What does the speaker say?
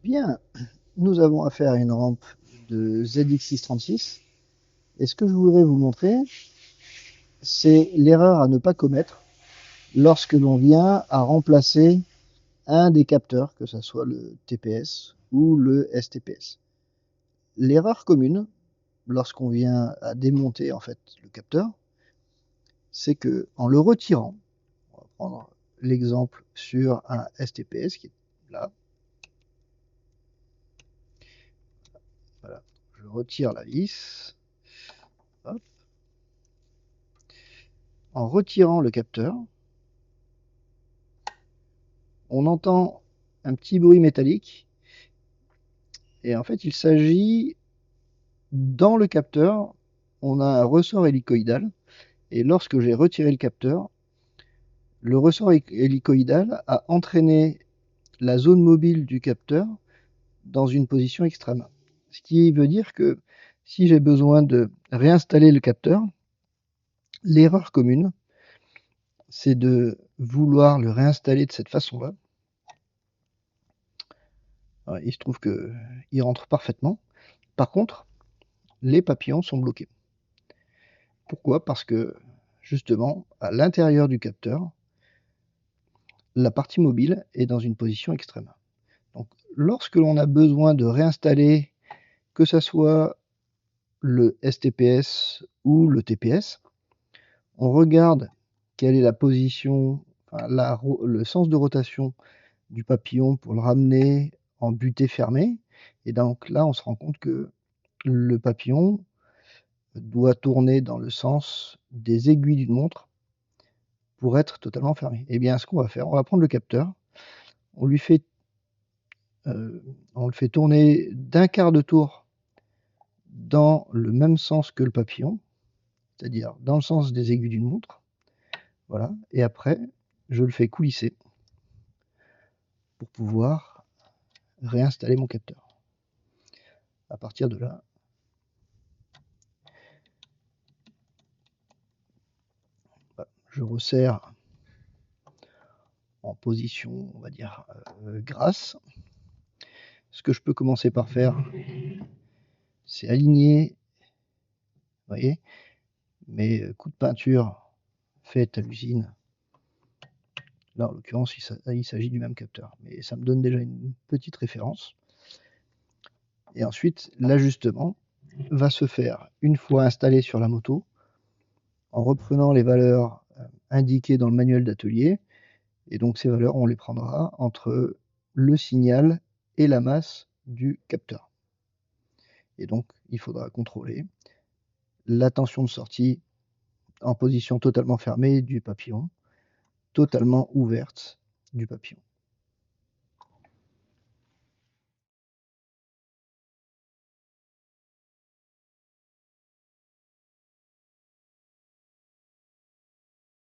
Bien, nous avons affaire à une rampe de ZX636 et ce que je voudrais vous montrer, c'est l'erreur à ne pas commettre lorsque l'on vient à remplacer un des capteurs, que ce soit le TPS ou le STPS. L'erreur commune lorsqu'on vient à démonter en fait le capteur, c'est que en le retirant, on va prendre l'exemple sur un STPS qui est là, voilà, je retire la vis, hop. En retirant le capteur, on entend un petit bruit métallique et en fait il s'agit dans le capteur, on a un ressort hélicoïdal et lorsque j'ai retiré le capteur, le ressort hélicoïdal a entraîné la zone mobile du capteur dans une position extrême. Ce qui veut dire que si j'ai besoin de réinstaller le capteur, l'erreur commune, c'est de vouloir le réinstaller de cette façon-là. Il se trouve qu'il rentre parfaitement. Par contre, les papillons sont bloqués. Pourquoi? Parce que justement, à l'intérieur du capteur, la partie mobile est dans une position extrême. Donc, lorsque l'on a besoin de réinstaller, que ce soit le STPS ou le TPS, on regarde quelle est la position, enfin, le sens de rotation du papillon pour le ramener en butée fermée. Et donc là, on se rend compte que le papillon doit tourner dans le sens des aiguilles d'une montre pour être totalement fermé. Eh bien, ce qu'on va faire, on va prendre le capteur, on lui fait, on le fait tourner d'un quart de tour dans le même sens que le papillon, c'est-à-dire dans le sens des aiguilles d'une montre. Voilà. Et après, je le fais coulisser pour pouvoir réinstaller mon capteur. À partir de là, je resserre en position, on va dire, grasse. Ce que je peux commencer par faire, c'est aligner, vous voyez, mes coups de peinture faits à l'usine. Là, en l'occurrence, il s'agit du même capteur, mais ça me donne déjà une petite référence. Et ensuite, l'ajustement va se faire une fois installé sur la moto, en reprenant les valeurs indiquées dans le manuel d'atelier. Et donc ces valeurs, on les prendra entre le signal et la masse du capteur. Et donc, il faudra contrôler la tension de sortie en position totalement fermée du papillon, totalement ouverte du papillon.